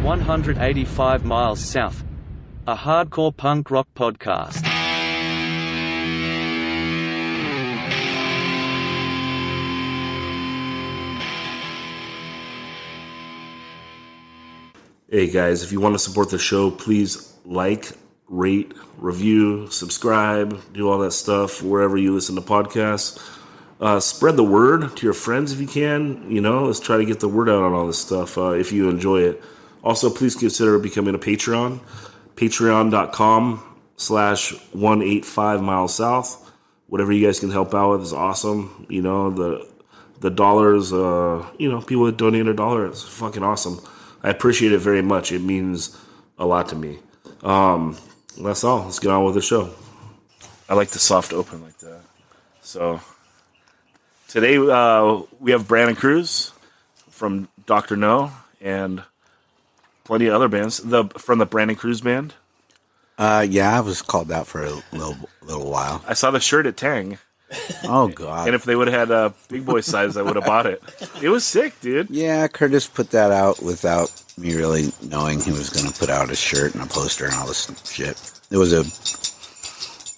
185 Miles South, a hardcore punk rock podcast. Hey guys, if you want to support the show, please like, rate, review, subscribe, do all that stuff wherever you listen to podcasts. Spread the word to your friends if you can. Let's try to get the word out on all this stuff if you enjoy it. Also, please consider becoming a Patreon. Patreon.com/185 Miles South. Whatever you guys can help out with is awesome. The dollars, people that donate $1, it's fucking awesome. I appreciate it very much. It means a lot to me. That's all. Let's get on with the show. I like the soft open like that. So today we have Brandon Cruz from Dr. No and plenty of other bands from the Brandon Cruz band. Yeah, I was called out for a little while. I saw the shirt at Tang. Oh, God. And if they would have had big boy size, I would have bought it. It was sick, dude. Yeah, Curtis put that out without me really knowing he was going to put out a shirt and a poster and all this shit. It was a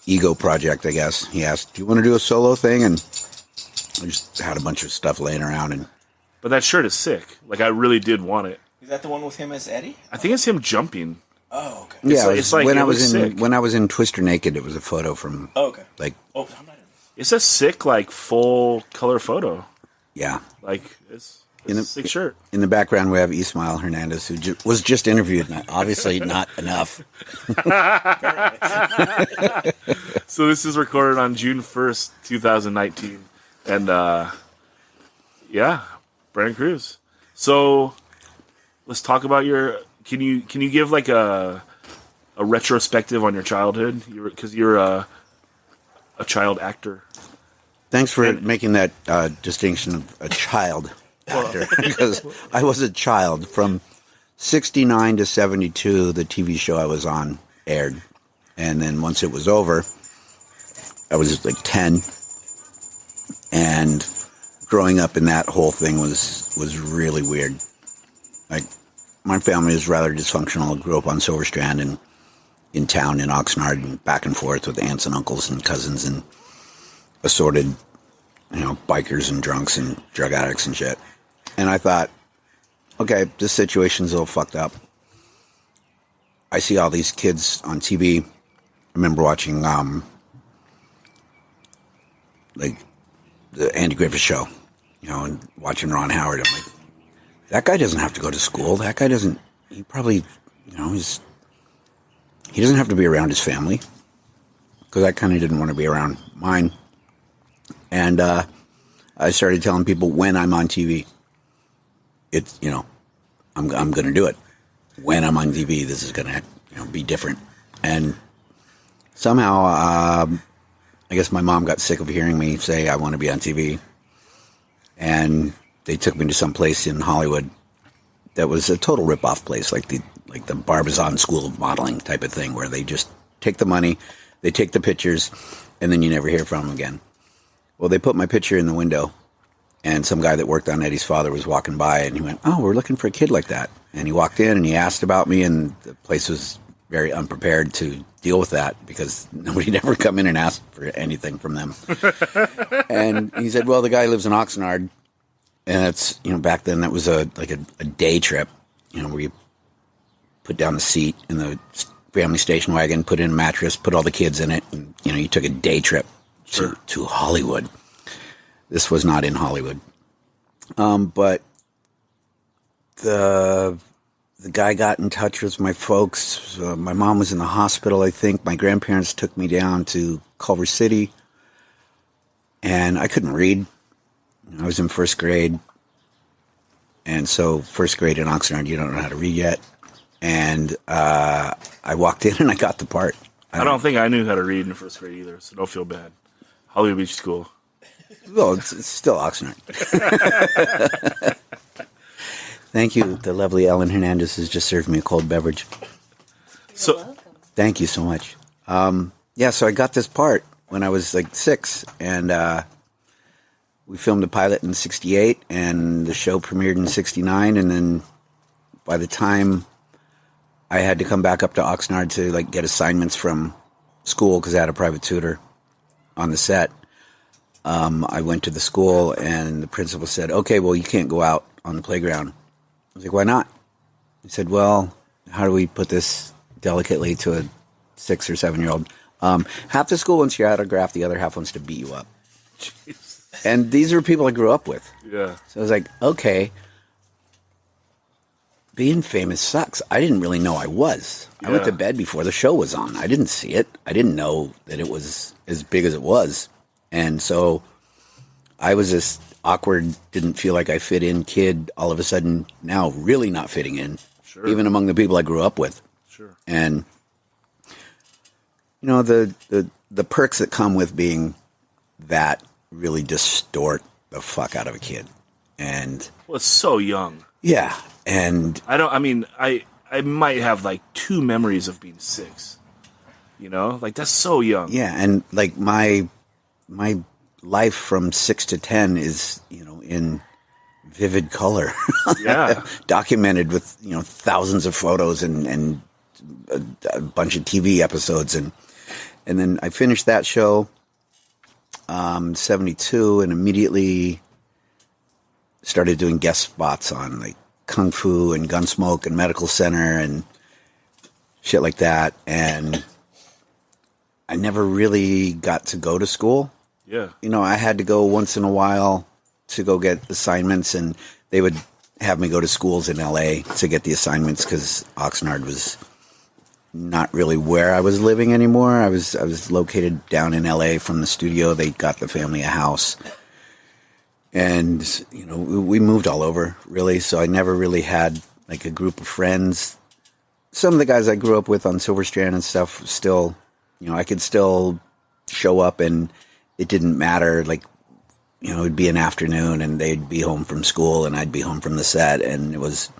ego project, I guess. He asked, do you want to do a solo thing? And I just had a bunch of stuff laying around. But that shirt is sick. Like, I really did want it. Is that the one with him as Eddie? I think it's him jumping. Oh, okay. Yeah, when I was in Twister Naked, it was a photo from... Oh, okay. I'm not in this. It's a sick, full color photo. Yeah. It's a sick shirt. In the background, we have Ismael Hernandez, who was just interviewed. Obviously, not enough. So this is recorded on June 1st, 2019. And, Brandon Cruz. So let's talk about your... Can you give, a retrospective on your childhood? Because you're a child actor. Thanks for making that distinction of a child actor, because I was a child. From 69 to 72, the TV show I was on aired. And then once it was over, I was 10. And growing up in that whole thing was really weird. My family is rather dysfunctional. I grew up on Silver Strand and in town in Oxnard and back and forth with aunts and uncles and cousins and assorted, bikers and drunks and drug addicts and shit. And I thought, okay, this situation's a little fucked up. I see all these kids on TV. I remember watching, the Andy Griffith Show, and watching Ron Howard. I'm like, that guy doesn't have to go to school. That guy doesn't, he probably, he doesn't have to be around his family, because I kind of didn't want to be around mine. And I started telling people when I'm on TV, it's, I'm going to do it. When I'm on TV, this is going to be different. And somehow, I guess my mom got sick of hearing me say I want to be on TV. And they took me to some place in Hollywood that was a total rip-off place, like the Barbizon School of Modeling type of thing, where they just take the money, they take the pictures, and then you never hear from them again. Well, they put my picture in the window, and some guy that worked on Eddie's father was walking by, and he went, "Oh, we're looking for a kid like that." And he walked in, and he asked about me, and the place was very unprepared to deal with that, because nobody'd ever come in and asked for anything from them. And he said, well, the guy lives in Oxnard, and it's, back then that was a day trip, where you put down the seat in the family station wagon, put in a mattress, put all the kids in it, and, you took a day trip to Hollywood. This was not in Hollywood. But the guy got in touch with my folks. My mom was in the hospital, I think. My grandparents took me down to Culver City, and I couldn't read. I was in first grade, and so first grade in Oxnard, you don't know how to read yet. And I walked in and I got the part. I don't think I knew how to read in first grade either, so don't feel bad. Hollywood Beach School. Well, it's still Oxnard. Thank you. The lovely Ellen Hernandez has just served me a cold beverage. You're welcome. Thank you so much. So I got this part when I was 6, and we filmed a pilot in 68, and the show premiered in 69, and then by the time I had to come back up to Oxnard to like get assignments from school because I had a private tutor on the set. I went to the school and the principal said, okay, well, you can't go out on the playground. I was like, why not? He said, well, how do we put this delicately to a 6 or 7 year old? Half the school wants your autograph, the other half wants to beat you up. Jeez. And these are people I grew up with. Yeah. So I was like, okay, being famous sucks. I didn't really know I was. I went to bed before the show was on. I didn't see it. I didn't know that it was as big as it was. And so I was this awkward, didn't feel like I fit in kid, all of a sudden now really not fitting in, even among the people I grew up with. Sure. And, you know, the perks that come with being that really distort the fuck out of a kid. And well, it's so young. yeah. And I might have like 2 memories of being 6. You know, like that's so young. yeah. And like my life from 6 to 10 is, you know, in vivid color. Yeah. Documented with, you know, thousands of photos and a bunch of TV episodes. And then I finished that show, 72, and immediately started doing guest spots on like Kung Fu and Gunsmoke and Medical Center and shit like that. And I never really got to go to school. Yeah. You know, I had to go once in a while to go get assignments, and they would have me go to schools in LA to get the assignments because Oxnard was not really where I was living anymore. I was located down in LA from the studio. They got the family a house. And, you know, we moved all over, really, so I never really had, like, a group of friends. Some of the guys I grew up with on Silver Strand and stuff still, you know, I could still show up and it didn't matter. Like, you know, it'd be an afternoon and they'd be home from school and I'd be home from the set. And it was,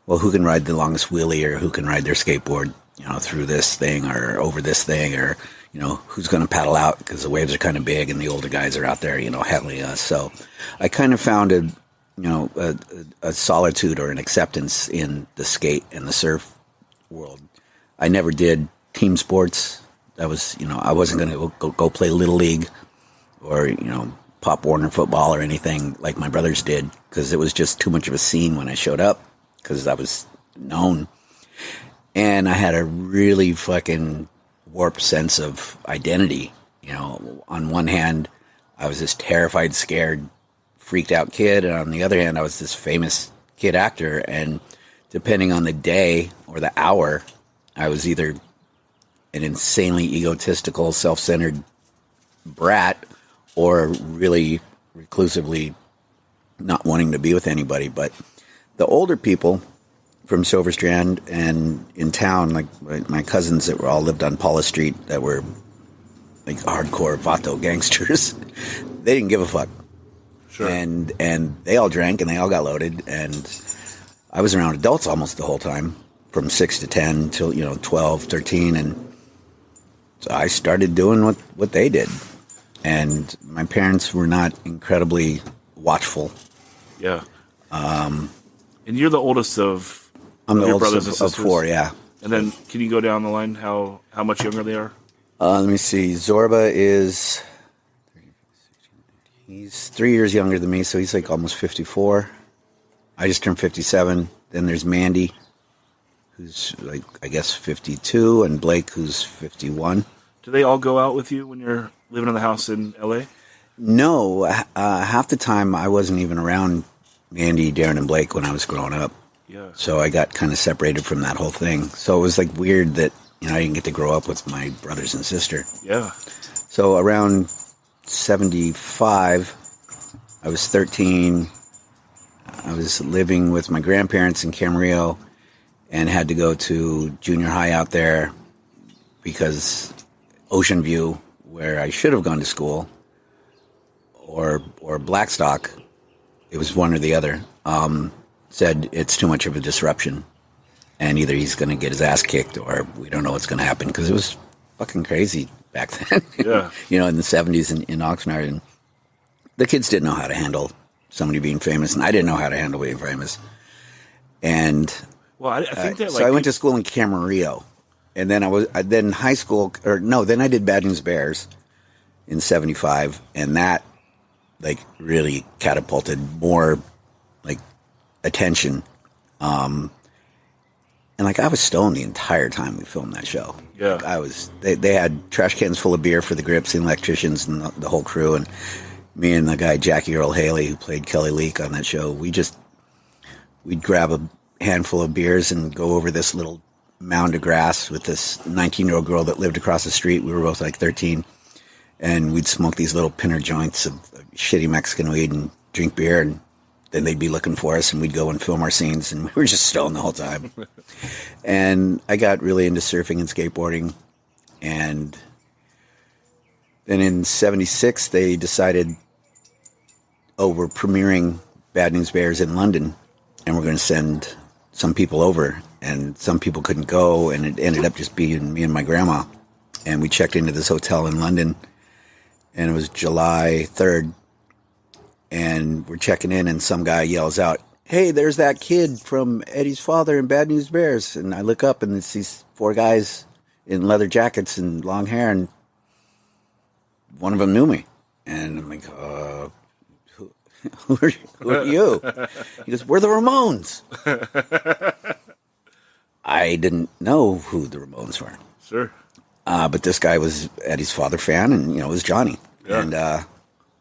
well, who can ride the longest wheelie or who can ride their skateboard, you know, through this thing or over this thing or, you know, who's going to paddle out because the waves are kind of big and the older guys are out there, you know, headling us. So I kind of found a solitude or an acceptance in the skate and the surf world. I never did team sports. That was, you know, I wasn't going to go play Little League or, you know, Pop Warner football or anything like my brothers did because it was just too much of a scene when I showed up because I was known. And I had a really fucking warped sense of identity. You know, on one hand, I was this terrified, scared, freaked out kid. And on the other hand, I was this famous kid actor. And depending on the day or the hour, I was either an insanely egotistical, self-centered brat or really reclusively not wanting to be with anybody. But the older people from Silver Strand and in town, like my cousins that were all lived on Paula Street that were like hardcore Vato gangsters, they didn't give a fuck. Sure. And they all drank and they all got loaded. And I was around adults almost the whole time from 6 to 10 till, you know, 12, 13. And so I started doing what they did. And my parents were not incredibly watchful. Yeah. And you're the oldest of I'm the your oldest brothers and of sisters? 4, yeah. And then can you go down the line how much younger they are? Let me see. Zorba is, he's 3 years younger than me, so he's like almost 54. I just turned 57. Then there's Mandy, who's like, I guess 52, and Blake, who's 51. Do they all go out with you when you're living in the house in L.A.? No. Half the time I wasn't even around Mandy, Darren, and Blake when I was growing up. Yeah. So I got kind of separated from that whole thing. So it was like weird that, you know, I didn't get to grow up with my brothers and sister. Yeah. So around 75, I was 13. I was living with my grandparents in Camarillo and had to go to junior high out there because Ocean View, where I should have gone to school, or Blackstock, it was one or the other, said it's too much of a disruption. And either he's going to get his ass kicked or we don't know what's going to happen because it was fucking crazy back then. Yeah. You know, in the 70s in Oxnard. And the kids didn't know how to handle somebody being famous, and I didn't know how to handle being famous. And Well, I think that, like, so I went to school in Camarillo, and then then high school, then I did Bad News Bears in '75, and that like really catapulted more like attention. And like I was stoned the entire time we filmed that show. Yeah, like, I was. They had trash cans full of beer for the grips and electricians and the whole crew, and me and the guy Jackie Earl Haley who played Kelly Leak on that show. We'd grab a handful of beers and go over this little mound of grass with this 19-year-old girl that lived across the street. We were both like 13, and we'd smoke these little pinner joints of shitty Mexican weed and drink beer, and then they'd be looking for us, and we'd go and film our scenes, and we were just stoned the whole time. And I got really into surfing and skateboarding, and then in '76 they decided, we're premiering Bad News Bears in London, and we're going to send some people over, and some people couldn't go, and it ended up just being me and my grandma. And we checked into this hotel in London, and it was July 3rd, and we're checking in, and some guy yells out, "Hey, there's that kid from Eddie's father in Bad News Bears." And I look up, and it's these 4 guys in leather jackets and long hair, and one of them knew me. And I'm like, who are you? He goes, "We're the Ramones." I didn't know who the Ramones were. Sure. But this guy was Eddie's father fan, and, it was Johnny. Yeah. And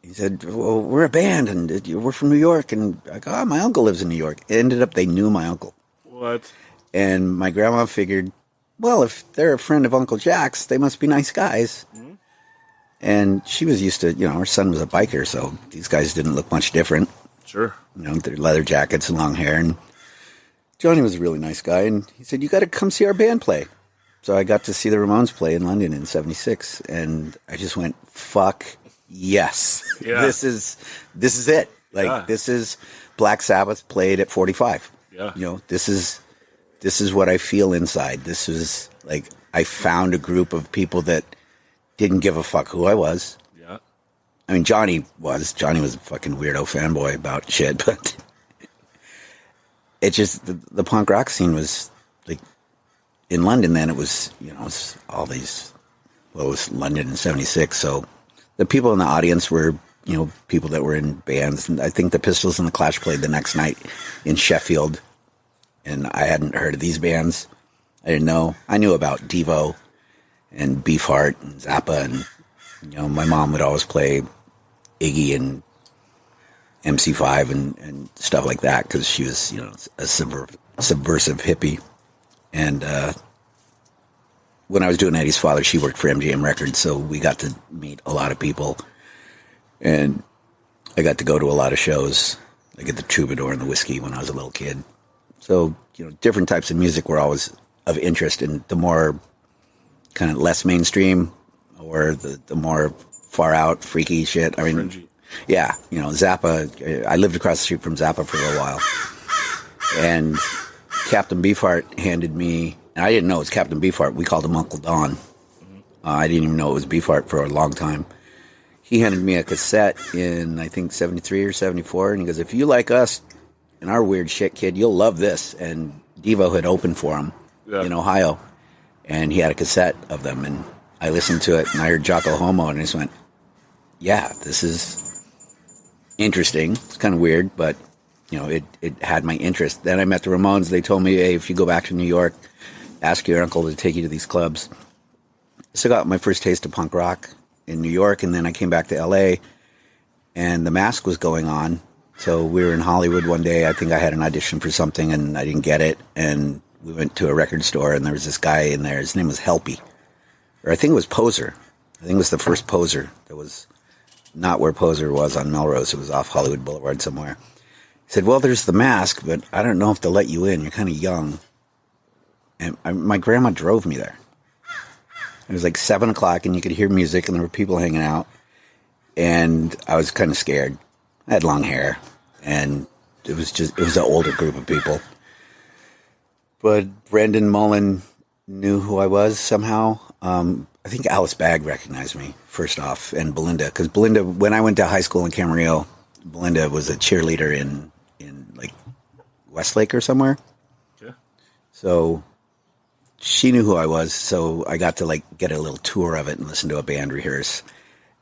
he said, "Well, we're a band, and we're from New York." And I go, "My uncle lives in New York." It ended up they knew my uncle. What? And my grandma figured, well, if they're a friend of Uncle Jack's, they must be nice guys. Mm-hmm. And she was used to, her son was a biker, so these guys didn't look much different. Sure. Their leather jackets and long hair. And Johnny was a really nice guy, and he said, "You got to come see our band play." So I got to see the Ramones play in London in '76, and I just went, "Fuck yes, yeah. This is it. Like This is Black Sabbath played at 45. Yeah, this is what I feel inside. This is like I found a group of people that didn't give a fuck who I was. Yeah, I mean Johnny was a fucking weirdo fanboy about shit, but it just the punk rock scene was like." In London, then it was, it was all these. Well, it was London in '76, so the people in the audience were, people that were in bands. And I think the Pistols and the Clash played the next night in Sheffield, and I hadn't heard of these bands. I didn't know. I knew about Devo and Beefheart and Zappa, and my mom would always play Iggy and MC5 and stuff like that because she was, a subversive hippie. And when I was doing Eddie's father, she worked for MGM Records, so we got to meet a lot of people. And I got to go to a lot of shows, like at the Troubadour and the Whiskey when I was a little kid. So, different types of music were always of interest, and the more kind of less mainstream or the more far out, freaky shit. I mean, fringy. Yeah, Zappa. I lived across the street from Zappa for a little while. And Captain Beefheart handed me, and I didn't know it was Captain Beefheart. We called him Uncle Don. Mm-hmm. I didn't even know it was Beefheart for a long time. He handed me a cassette in, I think, 73 or 74, and he goes, "If you like us and our weird shit, kid, you'll love this." And Devo had opened for him in Ohio, and he had a cassette of them, and I listened to it, and I heard Jocko Homo, and I just went, yeah, this is interesting. It's kind of weird, but it had my interest. Then I met the Ramones. They told me, "Hey, if you go back to New York, ask your uncle to take you to these clubs." So I got my first taste of punk rock in New York, and then I came back to L.A., and The Mask was going on. So we were in Hollywood one day. I think I had an audition for something, and I didn't get it. And we went to a record store, and there was this guy in there. His name was Helpy. Or I think it was Poser. I think it was the first Poser. That was not where Poser was on Melrose. It was off Hollywood Boulevard somewhere. He said, "Well, there's The Mask, but I don't know if they'll let you in. You're kind of young." And my grandma drove me there. It was like 7 o'clock, and you could hear music, and there were people hanging out. And I was kind of scared. I had long hair, and it was an older group of people. But Brendan Mullen knew who I was somehow. I think Alice Bagg recognized me, first off, and Belinda. Because Belinda, when I went to high school in Camarillo, Belinda was a cheerleader in like Westlake or somewhere. Yeah. So she knew who I was, so I got to like get a little tour of it and listen to a band rehearse.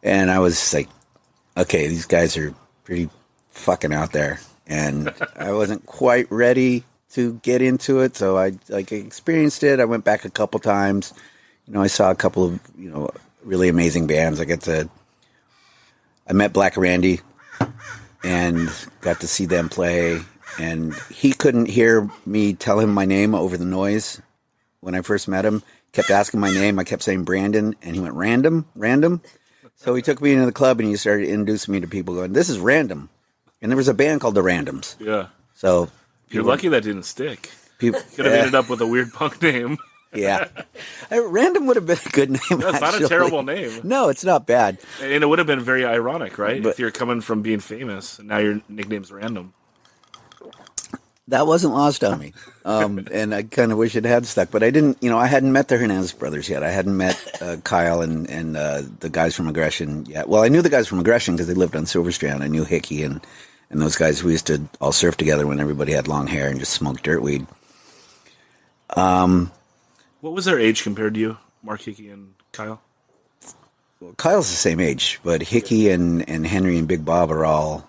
And I was like, okay, these guys are pretty fucking out there. And I wasn't quite ready to get into it, so I like experienced it. I went back a couple times. I saw a couple of, really amazing bands. I met Black Randy and got to see them play. And he couldn't hear me tell him my name over the noise when I first met him. Kept asking my name. I kept saying Brandon, and he went, Random? So he took me into the club, and he started introducing me to people going, this is Random. And there was a band called The Randoms. Yeah. So You're lucky that didn't stick. People Could have ended up with a weird punk name. Yeah. Random would have been a good name. That's not a terrible name. No, it's not bad. And it would have been very ironic, right? But, if you're coming from being famous, and now your nickname's Random. That wasn't lost on me. And I kind of wish it had stuck. But I didn't, I hadn't met the Hernandez brothers yet. I hadn't met Kyle and the guys from Aggression yet. Well, I knew the guys from Aggression because they lived on Silver Strand. I knew Hickey and those guys. We used to all surf together when everybody had long hair and just smoke dirt weed. What was their age compared to you, Mark Hickey and Kyle? Well, Kyle's the same age, but Hickey and Henry and Big Bob are all,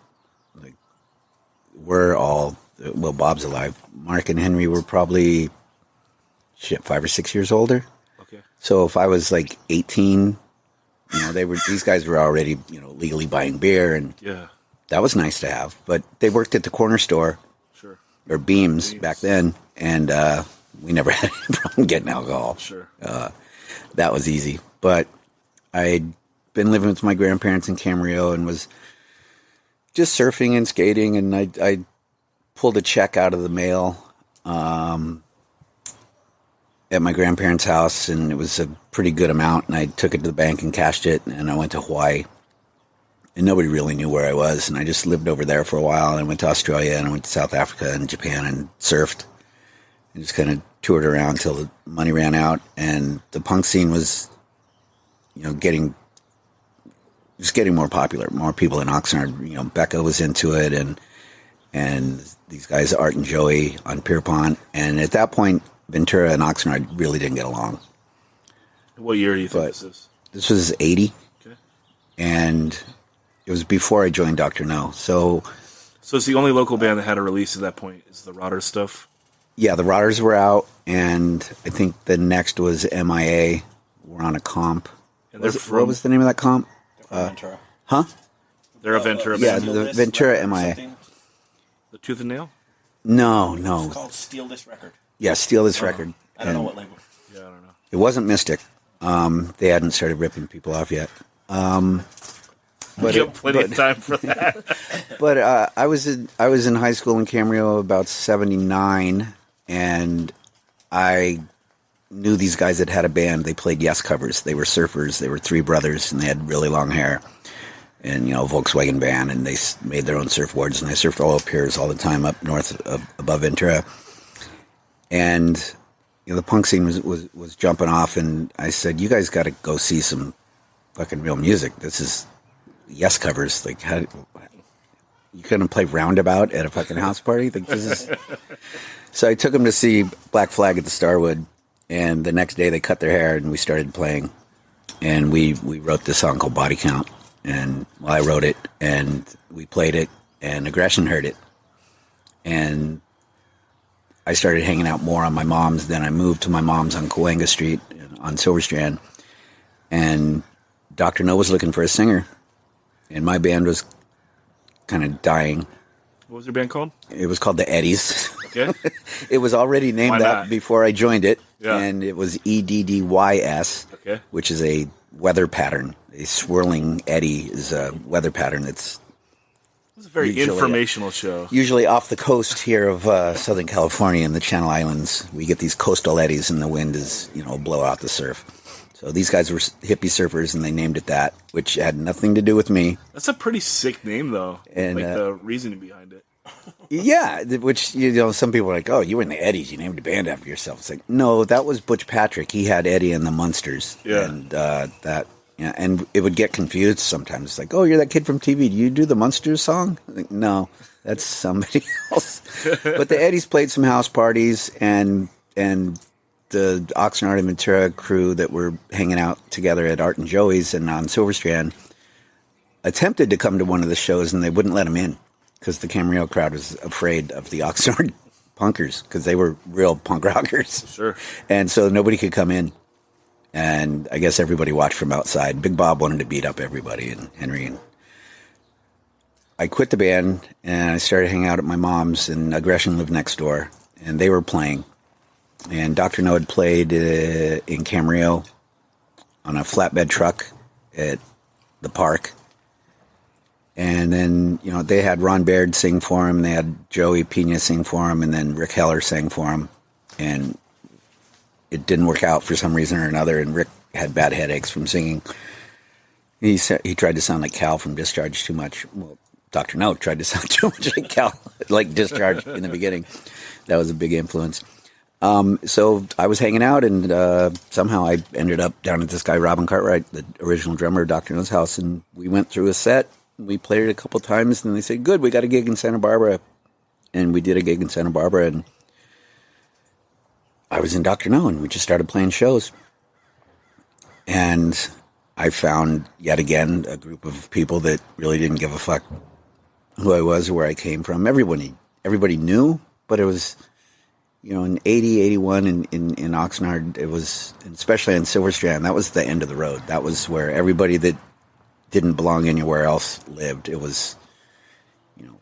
well, Bob's alive. Mark and Henry were probably, 5 or 6 years older. Okay. So if I was 18, these guys were already, legally buying beer, and yeah, that was nice to have. But they worked at the corner store, sure, or Beams back then, and we never had any problem getting alcohol. Sure. That was easy. But I'd been living with my grandparents in Camarillo and was just surfing and skating, and I pulled a check out of the mail at my grandparents' house, and it was a pretty good amount, and I took it to the bank and cashed it, and I went to Hawaii. And nobody really knew where I was, and I just lived over there for a while, and I went to Australia, and I went to South Africa and Japan and surfed. And just kind of toured around until the money ran out, and the punk scene was, getting more popular. More people in Oxnard. Becca was into it, and these guys Art and Joey on Pierpont. And at that point, Ventura and Oxnard really didn't get along. What year do you think this is? This was 80, okay, and it was before I joined Dr. No. So it's the only local band that had a release at that point is the Rotter stuff. Yeah, the Rotters were out, and I think the next was MIA. We're on a comp. And What was the name of that comp? Ventura. Huh? They're a Ventura Yeah, band. the Ventura MIA. The Tooth and Nail? No. It's called Steal This Record. Yeah, Steal This Record. I don't know what label. Yeah, I don't know. It wasn't Mystic. They hadn't started ripping people off yet. But you have plenty of time for that. But I was in high school in Camarillo about 79, and I knew these guys that had a band. They played Yes covers. They were surfers. They were three brothers, and they had really long hair. And, Volkswagen van, and they made their own surfboards, and I surfed all up piers all the time up north above Ventura. And, the punk scene was jumping off, and I said, you guys got to go see some fucking real music. This is Yes covers. Like, how you couldn't play Roundabout at a fucking house party? Like, this is... So I took them to see Black Flag at the Starwood, and the next day they cut their hair, and we started playing. And we wrote this song called Body Count. And I wrote it, and we played it, and Aggression heard it. And I started hanging out more on my mom's. Then I moved to my mom's on Cahuenga Street on Silver Strand. And Dr. No was looking for a singer. And my band was kind of dying. What was your band called? It was called the Eddies. Okay. It was already named that before I joined it. Yeah. And it was EDDYS, Okay. which is a weather pattern. A swirling eddy is a weather pattern that's It's a very usually informational show. usually off the coast here of Southern California and the Channel Islands. We get these coastal eddies, and the wind is, blow out the surf. So these guys were hippie surfers, and they named it that, which had nothing to do with me. That's a pretty sick name, though. And, like the reasoning behind it. Yeah, which, some people are like, oh, you were in the Eddies, you named a band after yourself. It's like, no, that was Butch Patrick. He had Eddie and the Munsters. Yeah. And and it would get confused sometimes. It's like, oh, you're that kid from TV. Do you do the Munsters song? Like, no, that's somebody else. But the Eddies played some house parties, and and the Oxnard and Ventura crew that were hanging out together at Art and Joey's and on Silver Strand attempted to come to one of the shows, and they wouldn't let them in because the Camarillo crowd was afraid of the Oxnard punkers because they were real punk rockers. Sure. And so nobody could come in. And I guess everybody watched from outside. Big Bob wanted to beat up everybody, and Henry. And I quit the band, and I started hanging out at my mom's, and Aggression lived next door, and they were playing. And Dr. No had played in Camarillo on a flatbed truck at the park. And then, they had Ron Baird sing for him. They had Joey Pena sing for him. And then Rick Heller sang for him. And it didn't work out for some reason or another. And Rick had bad headaches from singing. He tried to sound like Cal from Discharge too much. Well, Dr. No tried to sound too much like Cal, like Discharge in the beginning. That was a big influence. So I was hanging out, and somehow I ended up down at this guy, Robin Cartwright, the original drummer of Dr. No's house. And we went through a set. We played it a couple times, and they said, good, we got a gig in Santa Barbara. And we did a gig in Santa Barbara, and I was in Dr. No, and we just started playing shows. And I found, yet again, a group of people that really didn't give a fuck who I was or where I came from. Everybody knew, but it was, in 80, 81 in Oxnard, it was, especially in Silver Strand, that was the end of the road. That was where everybody that didn't belong anywhere else lived. It was,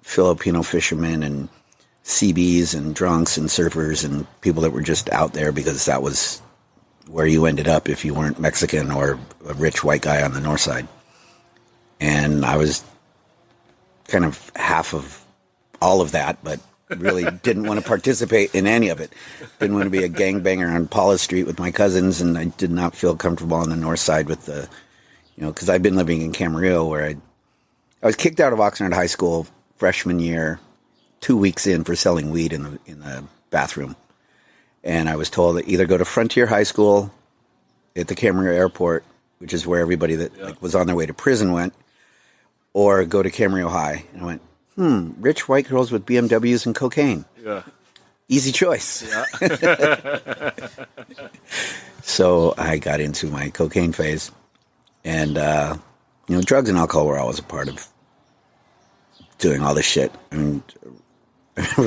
Filipino fishermen and CBs and drunks and surfers and people that were just out there because that was where you ended up if you weren't Mexican or a rich white guy on the north side. And I was kind of half of all of that, but really didn't want to participate in any of it. Didn't want to be a gangbanger on Paula Street with my cousins, and I did not feel comfortable on the north side with the, because I've been living in Camarillo where I was kicked out of Oxnard High School freshman year, 2 weeks in for selling weed in the bathroom. And I was told to either go to Frontier High School at the Camarillo Airport, which is where everybody that was on their way to prison went, or go to Camarillo High. And I went, rich white girls with BMWs and cocaine. Yeah. Easy choice. Yeah. So I got into my cocaine phase. And, drugs and alcohol were always a part of doing all this shit. I mean,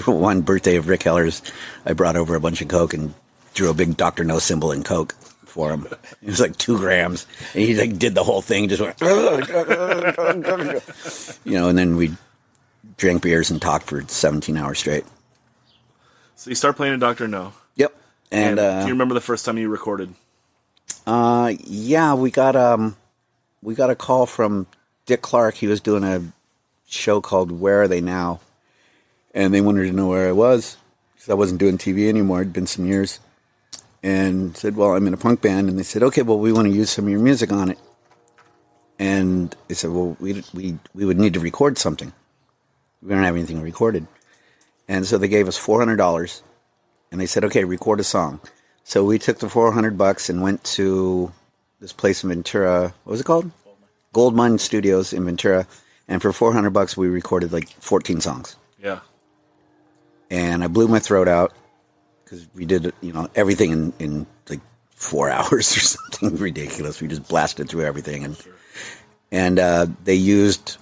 one birthday of Rick Heller's, I brought over a bunch of coke and drew a big Dr. No symbol in coke for him. It was like 2 grams. And he did the whole thing, just went, and then we drank beers and talked for 17 hours straight. So you start playing in Dr. No. Yep. And do you remember the first time you recorded? Yeah, we got a call from Dick Clark. He was doing a show called Where Are They Now? And they wanted to know where I was, because I wasn't doing TV anymore. It'd been some years. And said, well, I'm in a punk band. And they said, okay, well, we want to use some of your music on it. And they said, well, we would need to record something. We don't have anything recorded. And so they gave us $400. And they said, okay, record a song. So we took the $400 and went to this place in Ventura. What was it called? Goldmine Studios in Ventura. And for $400, we recorded like 14 songs. Yeah. And I blew my throat out because we did, everything in like 4 hours or something ridiculous. We just blasted through everything. And they used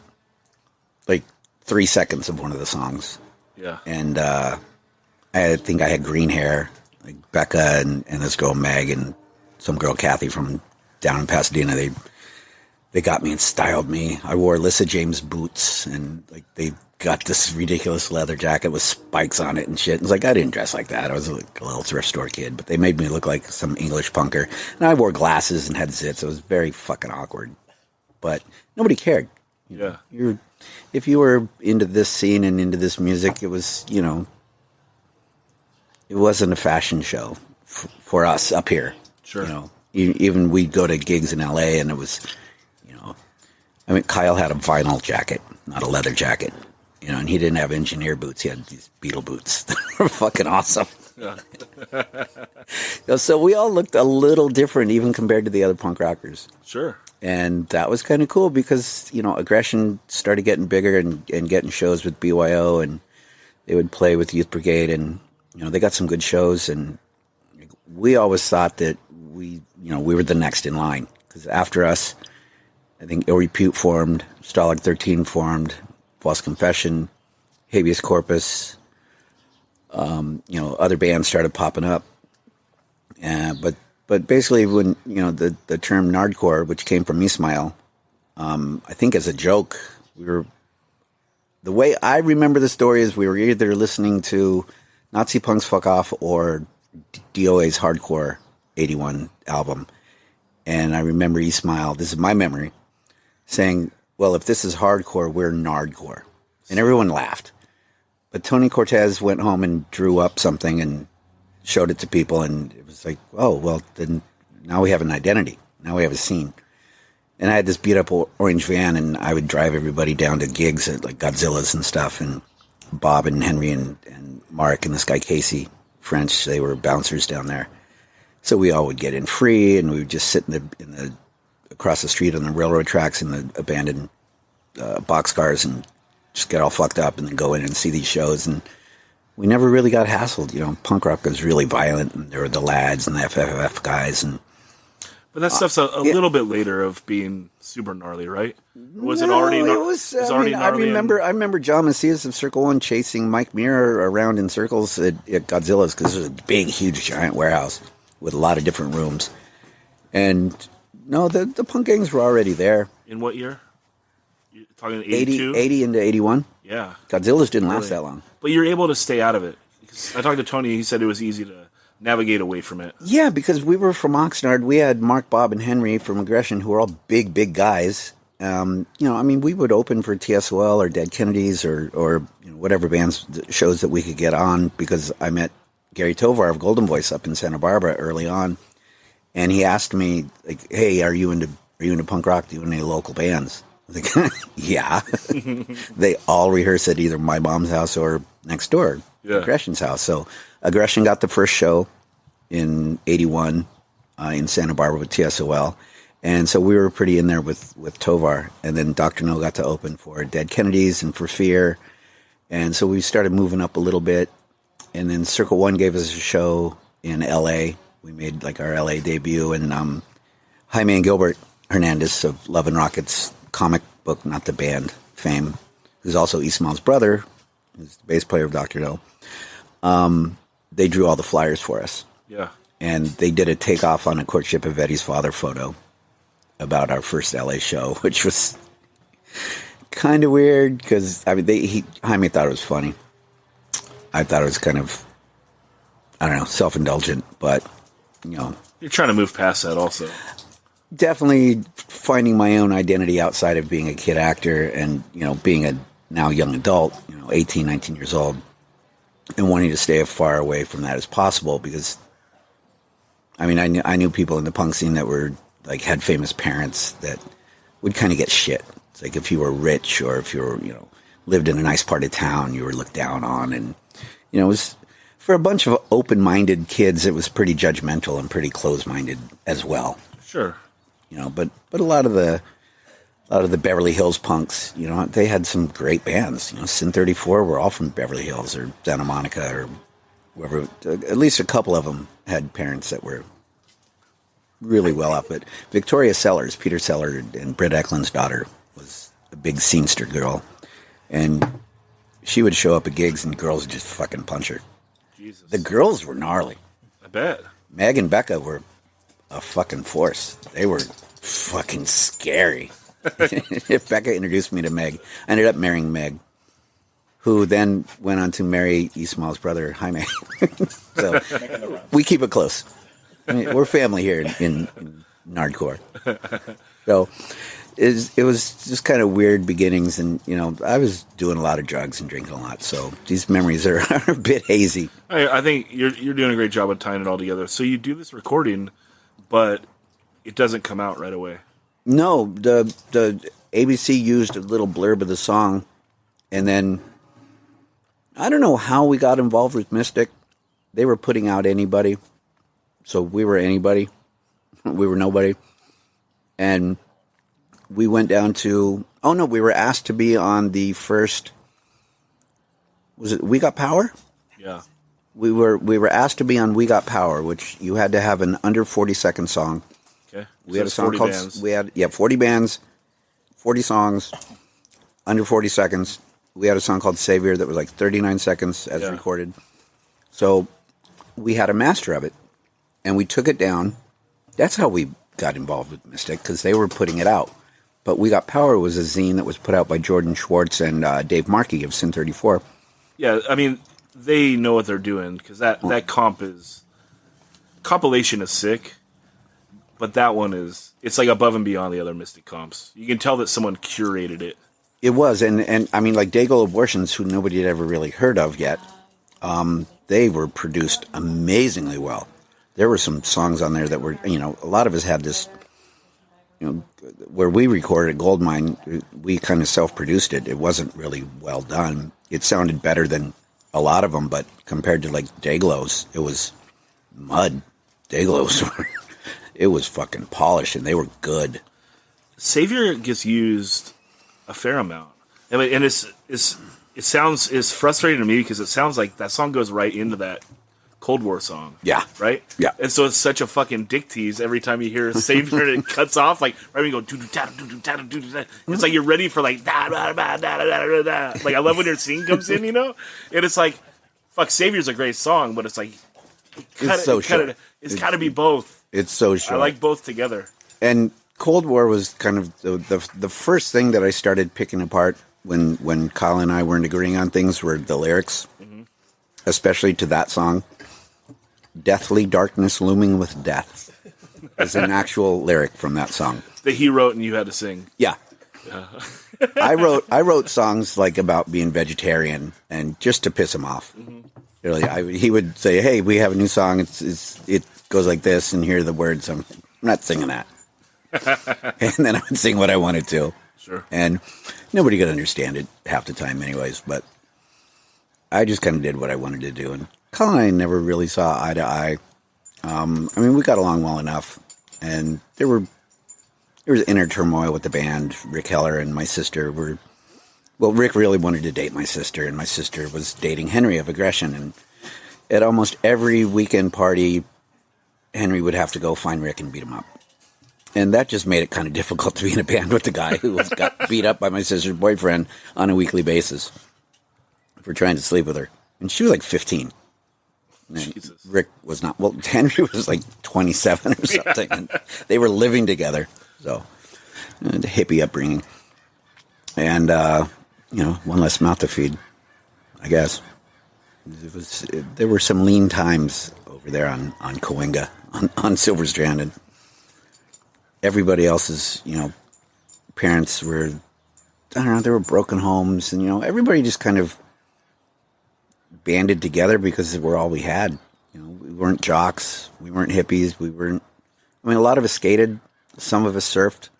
like 3 seconds of one of the songs. Yeah. And I think I had green hair, like Becca and this girl Meg and some girl Kathy from down in Pasadena. They got me and styled me. I wore Alyssa James boots, and like they got this ridiculous leather jacket with spikes on it and shit. It was like, I didn't dress like that. I was like a little thrift store kid, but they made me look like some English punker. And I wore glasses and had zits. It was very fucking awkward, but nobody cared. Yeah. If you were into this scene and into this music, it was, it wasn't a fashion show for us up here. Sure. Even we'd go to gigs in LA and it was, Kyle had a vinyl jacket, not a leather jacket, and he didn't have engineer boots. He had these Beetle boots that were fucking awesome. Yeah. So we all looked a little different even compared to the other punk rockers. Sure. And that was kind of cool because, Aggression started getting bigger and getting shows with BYO, and they would play with Youth Brigade, and, they got some good shows, and we always thought that we were the next in line, because after us, I think Ill Repute formed, Stalag 13 formed, False Confession, Habeas Corpus, other bands started popping up. But basically, when the term Nardcore, which came from Ismael, I think as a joke, the way I remember the story is we were either listening to Nazi Punks Fuck Off or DOA's Hardcore 81 album. And I remember Ismael, this is my memory, saying, well, if this is hardcore, we're Nardcore. And everyone laughed. But Tony Cortez went home and drew up something and showed it to people, and it was like, oh, well, then now we have an identity. Now we have a scene. And I had this beat-up orange van, and I would drive everybody down to gigs at, like, Godzilla's and stuff, and Bob and Henry and Mark and this guy Casey, French, they were bouncers down there. So we all would get in free, and we would just sit in the across the street on the railroad tracks in the abandoned boxcars and just get all fucked up and then go in and see these shows. And we never really got hassled. Punk rock was really violent, and there were the Lads and the FFF guys. But that stuff's a little bit later of being super gnarly, right? Or was it already? It was. I remember John Macias of Circle One chasing Mike Muir around in circles at Godzilla's, because it was a big, huge, giant warehouse with a lot of different rooms. And no, the punk gangs were already there. In what year? You're talking 82? 80 into 81. Yeah. Godzilla's didn't last that long. But you're able to stay out of it. Because I talked to Tony, he said it was easy to navigate away from it. Yeah, because we were from Oxnard. We had Mark, Bob, and Henry from Aggression, who were all big, big guys. We would open for TSOL or Dead Kennedys or whatever bands, shows that we could get on, because I met Gary Tovar of Golden Voice up in Santa Barbara early on. And he asked me, like, hey, are you into punk rock? Do you know any local bands? I was like, yeah. They all rehearse at either my mom's house or next door, Aggression's house. So Aggression got the first show in 81 in Santa Barbara with TSOL. And so we were pretty in there with Tovar. And then Dr. No got to open for Dead Kennedys and for Fear. And so we started moving up a little bit. And then Circle One gave us a show in L.A. We made like our L.A. debut. And Jaime and Gilbert Hernandez of Love and Rockets comic book, not the band, fame, who's also Ismael's brother, who's the bass player of Dr. No, they drew all the flyers for us. Yeah. And they did a takeoff on a Courtship of Eddie's Father photo about our first LA show, which was kind of weird because, Jaime thought it was funny. I thought it was kind of, self-indulgent, but, You're trying to move past that also. Definitely finding my own identity outside of being a kid actor and, being a now young adult, 18, 19 years old, and wanting to stay as far away from that as possible because, I knew people in the punk scene that were, like, had famous parents that would kind of get shit. It's like if you were rich or if you were, lived in a nice part of town, you were looked down on. And, it was, for a bunch of open-minded kids, it was pretty judgmental and pretty closed-minded as well. Sure. But a lot of the Beverly Hills punks, they had some great bands. Sin 34 were all from Beverly Hills or Santa Monica or wherever. At least a couple of them had parents that were really well up. But Victoria Sellers, Peter Seller, and Britt Eklund's daughter was a big scenester girl, and she would show up at gigs and girls would just fucking punch her. Jesus. The girls were gnarly. I bet. Meg and Becca were a fucking force. They were fucking scary. Becca introduced me to Meg. I ended up marrying Meg, who then went on to marry Ismael's brother, Jaime. So we keep it close. We're family here in Nardcore. So it was just kind of weird beginnings. And, I was doing a lot of drugs and drinking a lot. So these memories are a bit hazy. I think you're doing a great job of tying it all together. So you do this recording, but it doesn't come out right away. No, the ABC used a little blurb of the song, and then I don't know how we got involved with Mystic. They were putting out anybody, so we were anybody. We were nobody. And we went down to, we were asked to be on the first, was it We Got Power? Yeah. we were asked to be on We Got Power, which you had to have an under 40-second song. Okay. We had a song called bands. 40 bands, 40 songs, under 40 seconds. We had a song called Savior that was like 39 seconds as recorded. So we had a master of it, and we took it down. That's how we got involved with Mystic, because they were putting it out. But We Got Power was a zine that was put out by Jordan Schwartz and Dave Markey of Sin 34. Yeah, I mean, they know what they're doing, because that compilation is sick, but that one it's like above and beyond the other Mystic comps. You can tell that someone curated it. It was, and I mean, like Dago Abortions, who nobody had ever really heard of yet, they were produced amazingly well. There were some songs on there that were, a lot of us had this, where we recorded at Goldmine, we kind of self-produced it. It wasn't really well done. It sounded better than a lot of them, but compared to like Daglo's, it was mud. Daglo's, it was fucking polished, and they were good. Savior gets used a fair amount. I mean, and it's frustrating to me because it sounds like that song goes right into that Cold War song. Yeah. Right? Yeah. And so it's such a fucking dick tease every time you hear Savior and it cuts off, like right when you go do-do-da-do-do-da-do-do-da. It's like you're ready for like da-da-da-da-da-da-da. Like I love when your scene comes in, And it's like, fuck, Savior's a great song, but it's like It's so short. It's gotta be both. It's so short. I like both together. And Cold War was kind of the first thing that I started picking apart when Kyle and I weren't agreeing on things were the lyrics, especially to that song. Deathly darkness looming with death is an actual lyric from that song. That he wrote and you had to sing. Yeah. I wrote songs like about being vegetarian and just to piss him off. Really, he would say, "Hey, we have a new song. It goes like this, and here are the words." I'm not singing that. And then I would sing what I wanted to. Sure. And nobody could understand it half the time, anyways. But I just kind of did what I wanted to do, and Colin and I never really saw eye to eye. I mean, we got along well enough, and there was inner turmoil with the band. Rick Heller and my sister were. Well, Rick really wanted to date my sister, and my sister was dating Henry of Aggression. And at almost every weekend party, Henry would have to go find Rick and beat him up. And that just made it kind of difficult to be in a band with the guy who got beat up by my sister's boyfriend on a weekly basis for trying to sleep with her. And she was like 15. And Jesus. Rick was not. Well, Henry was like 27 or something. And they were living together. So, the hippie upbringing. And, one less mouth to feed, I guess. There were some lean times over there on Cahuenga, on Silver Strand, and everybody else's, parents were, I don't know, they were broken homes, and, everybody just kind of banded together because we're all we had. We weren't jocks, we weren't hippies, a lot of us skated, some of us surfed,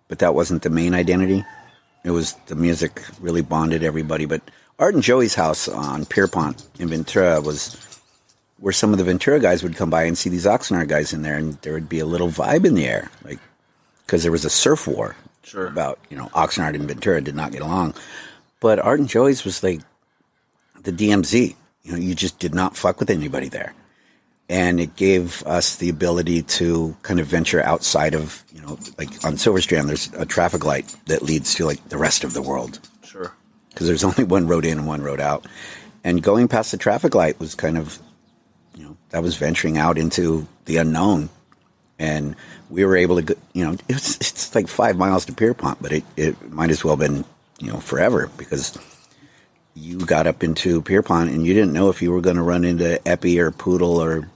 but that wasn't the main identity. It was the music really bonded everybody. But Art and Joey's house on Pierpont in Ventura was where some of the Ventura guys would come by and see these Oxnard guys in there, and there would be a little vibe in the air, like because there was a surf war about Oxnard and Ventura did not get along. But Art and Joey's was like the DMZ. You just did not fuck with anybody there. And it gave us the ability to kind of venture outside of, like on Silver Strand, there's a traffic light that leads to like the rest of the world. Sure. Because there's only one road in and one road out. And going past the traffic light was kind of, that was venturing out into the unknown. And we were able to go, it's like 5 miles to Pierpont, but it might as well have been, forever because you got up into Pierpont and you didn't know if you were going to run into Epi or Poodle or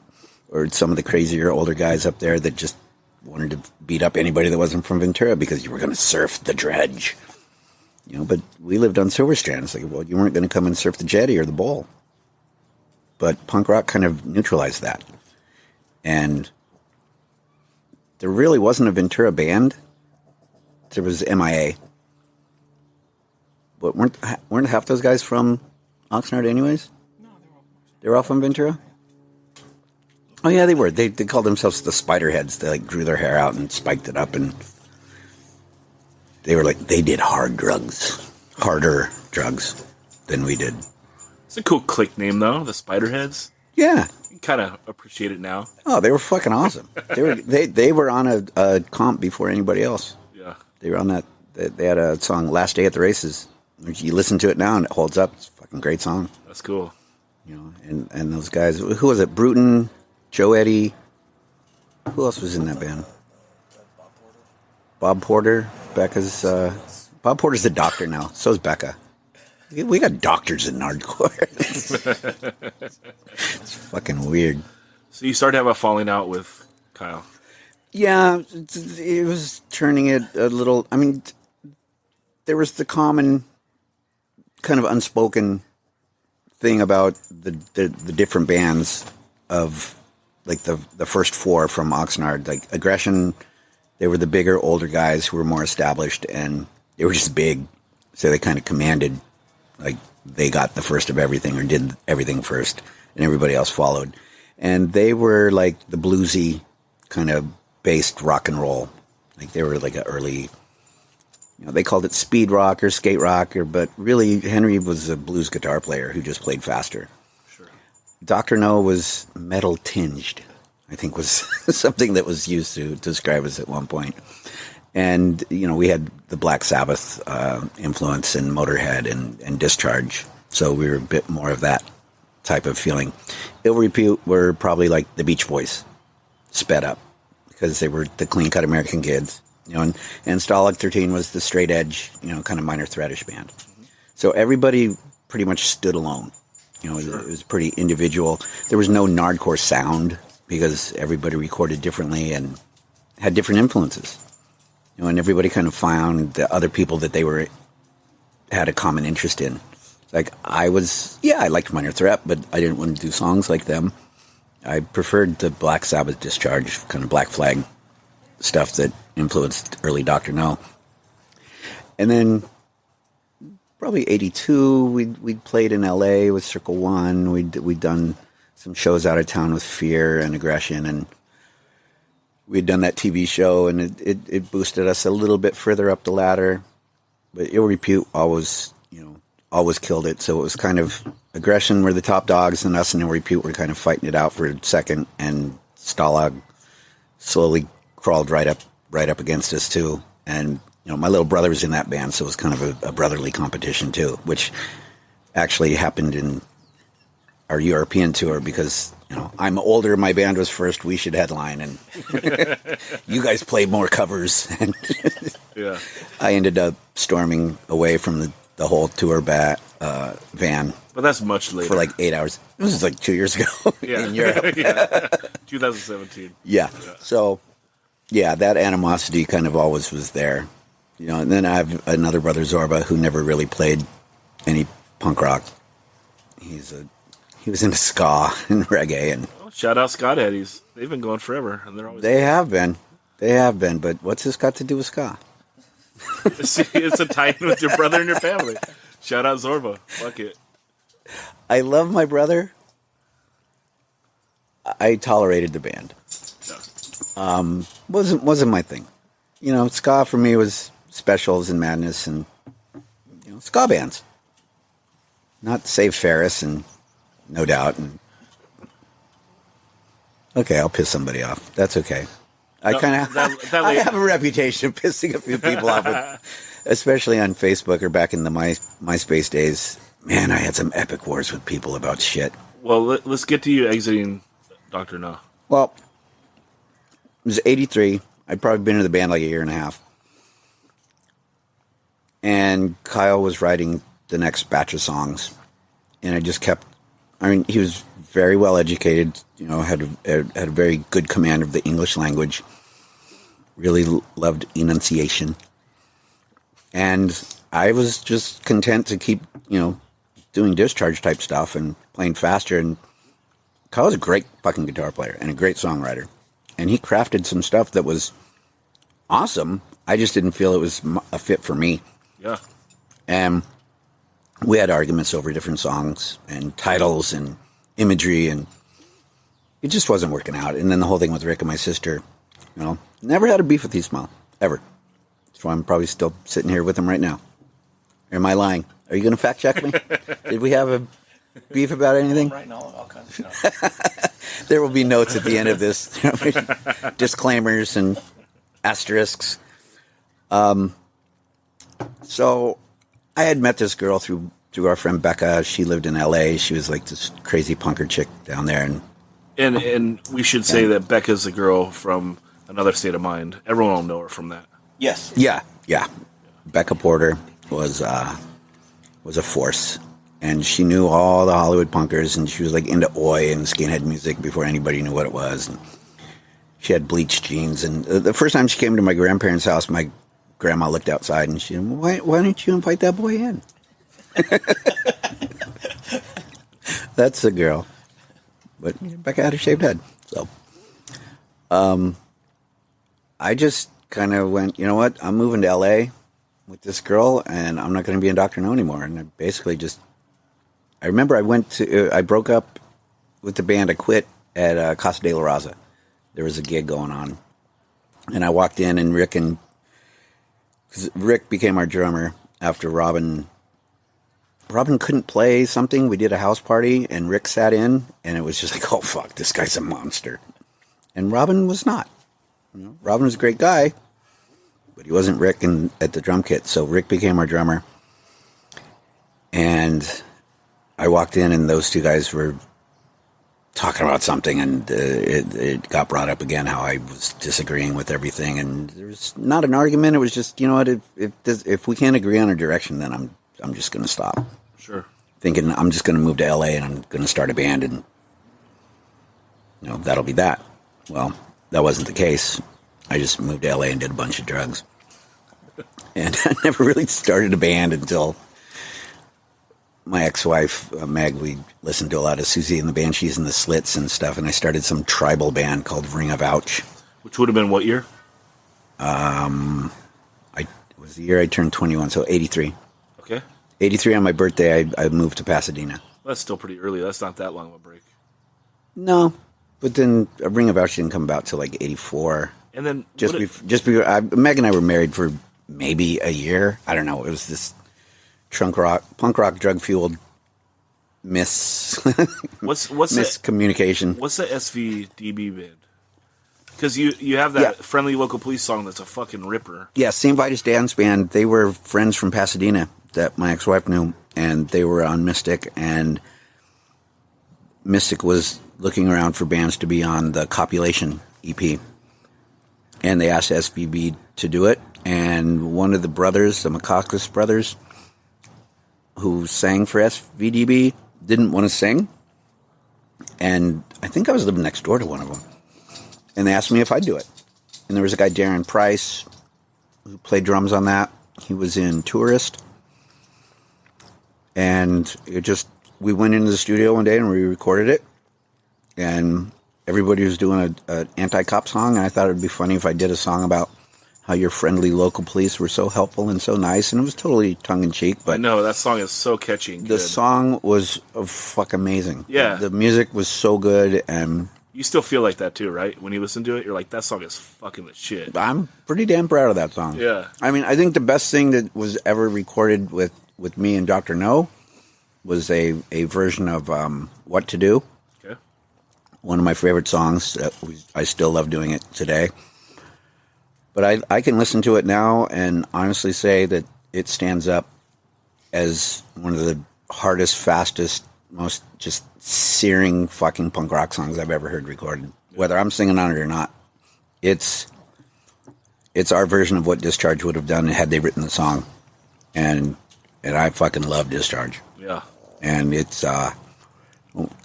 some of the crazier older guys up there that just wanted to beat up anybody that wasn't from Ventura because you were going to surf the dredge. But we lived on Silver Strand. It's like, well, you weren't going to come and surf the jetty or the bowl. But punk rock kind of neutralized that. And there really wasn't a Ventura band. There was MIA. But weren't half those guys from Oxnard anyways? No, they were all from Ventura? Oh, yeah, they were. They called themselves the Spiderheads. They, grew their hair out and spiked it up, and they were they did harder drugs than we did. It's a cool clique name, though, the Spiderheads. Yeah. Kind of appreciate it now. Oh, they were fucking awesome. They were on a comp before anybody else. Yeah. They were on that. They had a song, "Last Day at the Races." You listen to it now and it holds up. It's a fucking great song. That's cool. You know, and those guys. Who was it? Bruton, Joe Eddie. Who else was in that band? Bob Porter. Becca's. Bob Porter's the doctor now. So is Becca. We got doctors in Nardcore. It's fucking weird. So you started to have a falling out with Kyle. Yeah, it was turning it a little. I mean, there was the common kind of unspoken thing about the different bands of like the first four from Oxnard, like Aggression. They were the bigger, older guys who were more established, and they were just big, so they kind of commanded. Like they got the first of everything or did everything first, and everybody else followed. And they were like the bluesy kind of based rock and roll. Like they were like an early. They called it speed rock or skate rock, but really Henry was a blues guitar player who just played faster. Sure. Dr. No was metal tinged, I think was something that was used to describe us at one point. And, we had the Black Sabbath influence and Motorhead and Discharge, so we were a bit more of that type of feeling. Ill Repute were probably like the Beach Boys, sped up, because they were the clean-cut American kids. And Stalag 13 was the straight edge, kind of Minor Threatish band. So everybody pretty much stood alone. It was pretty individual. There was no Nardcore sound because everybody recorded differently and had different influences. And everybody kind of found the other people that they had a common interest in. Like I liked Minor Threat, but I didn't want to do songs like them. I preferred the Black Sabbath Discharge, kind of Black Flag stuff that influenced early Dr. No. And then probably 82, we'd played in LA with Circle One. We'd done some shows out of town with Fear and Aggression, and we'd done that TV show, and it boosted us a little bit further up the ladder. But Ill Repute always killed it. So it was kind of Aggression were the top dogs, and us and Ill Repute were kind of fighting it out for a second, and Stalag slowly crawled right up against us too. And my little brother was in that band, so it was kind of a brotherly competition too, which actually happened in our European tour because I'm older, my band was first, we should headline, and you guys play more covers. And yeah, I ended up storming away from the whole tour van. But that's much later. For like 8 hours. It was like 2 years ago in Europe. Yeah. 2017. Yeah. So, yeah, that animosity kind of always was there. And then I have another brother, Zorba, who never really played any punk rock. He was into ska and reggae. And shout out Scott Eddies. They've been going forever, and they're always. They have been. But what's this got to do with ska? It's a tie-in with your brother and your family. Shout out Zorba. Fuck it. I love my brother. I tolerated the band. Wasn't my thing. Ska for me was Specials and Madness and ska bands. Not Save Ferris and No Doubt and okay, I'll piss somebody off. That's okay. I have a reputation of pissing a few people off, especially on Facebook or back in the MySpace days. Man, I had some epic wars with people about shit. Well, let's get to you exiting Dr. No. Well, it was 83. I'd probably been in the band like a year and a half. And Kyle was writing the next batch of songs. And I just kept... he was very well educated, had a very good command of the English language. Really loved enunciation. And I was just content to keep, doing Discharge type stuff and playing faster. And Kyle's a great fucking guitar player and a great songwriter. And he crafted some stuff that was awesome. I just didn't feel it was a fit for me. Yeah. And we had arguments over different songs and titles and imagery, and it just wasn't working out. And then the whole thing with Rick and my sister, never had a beef with Ismael, ever. That's why I'm probably still sitting here with him right now. Or am I lying? Are you going to fact check me? Did we have beef about anything? Right now, all kinds of stuff. There will be notes at the end of this, disclaimers and asterisks. So I had met this girl through our friend Becca. She lived in L.A. She was like this crazy punker chick down there, And we should say that Becca's a girl from Another State of Mind. Everyone will know her from that. Yes. yeah. Becca Porter was a force, and she knew all the Hollywood punkers, and she was like into oi and skinhead music before anybody knew what it was. And she had bleached jeans, and the first time she came to my grandparents' house, my grandma looked outside and she said, why don't you invite that boy in? That's the girl. But Becca had a shaved head. So I just kind of went, you know what? I'm moving to L.A. with this girl, and I'm not going to be in Dr. No anymore. And I basically I remember I broke up with the band. I quit at Casa de la Raza. There was a gig going on. And I walked in, and Rick became our drummer after Robin couldn't play something. We did a house party, and Rick sat in, and it was just like, oh, fuck, this guy's a monster. And Robin was not. You know, Robin was a great guy, but he wasn't Rick at the drum kit. So Rick became our drummer. And I walked in, and those two guys were talking about something, and it got brought up again how I was disagreeing with everything. And there was not an argument. It was just, you know what, if we can't agree on a direction, then I'm just going to stop. Sure. Thinking I'm just going to move to L.A. and I'm going to start a band, and that'll be that. Well, that wasn't the case. I just moved to L.A. and did a bunch of drugs. And I never really started a band until my ex-wife, Meg, we listened to a lot of Susie and the Banshees and the Slits and stuff, and I started some tribal band called Ring of Ouch. Which would have been what year? It was the year I turned 21, so 83. Okay. 83 on my birthday, I moved to Pasadena. That's still pretty early. That's not that long of a break. No, but then a Ring of Ouch didn't come about till like 84. And then just before Meg and I were married for maybe a year. I don't know. It was this punk rock, drug fueled miscommunication. What's the SVDB band? Because you have that Friendly Local Police song that's a fucking ripper. Yeah, St. Vitus Dance Band. They were friends from Pasadena that my ex-wife knew, and they were on Mystic, and Mystic was looking around for bands to be on the Copulation EP. And they asked SVB to do it, and one of the brothers, the Makakis brothers, who sang for SVDB, didn't want to sing. And I think I was living next door to one of them. And they asked me if I'd do it. And there was a guy, Darren Price, who played drums on that. He was in Tourist. And we went into the studio one day and we recorded it. And everybody was doing an anti-cop song. And I thought it would be funny if I did a song about how your friendly local police were so helpful and so nice. And it was totally tongue-in-cheek. But no, that song is so catchy and good. The song was fucking amazing. Yeah. The music was so good, and you still feel like that too, right? When you listen to it, you're like, that song is fucking the shit. I'm pretty damn proud of that song. Yeah. I mean, I think the best thing that was ever recorded with me and Dr. No was a version of What to Do. Okay. One of my favorite songs. I still love doing it today. But I can listen to it now and honestly say that it stands up as one of the hardest, fastest, most just searing fucking punk rock songs I've ever heard recorded. Whether I'm singing on it or not, it's our version of what Discharge would have done had they written the song, and I fucking love Discharge. Yeah, and it's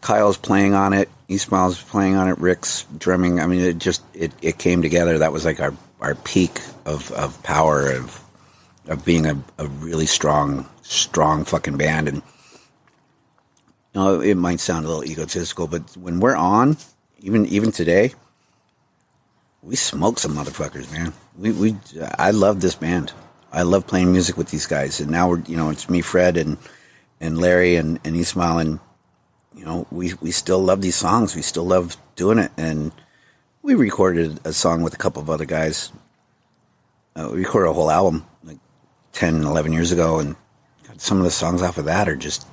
Kyle's playing on it, Ismael's playing on it, Rick's drumming. I mean, it came together. That was like our peak of power of being a really strong fucking band. And you know, it might sound a little egotistical, but when we're on, even today, we smoke some motherfuckers, man. I love this band. I love playing music with these guys. And now it's me, Fred, and Larry and Ismael, and we still love these songs. We still love doing it. And we recorded a song with a couple of other guys. We recorded a whole album like 10, 11 years ago, and some of the songs off of that are just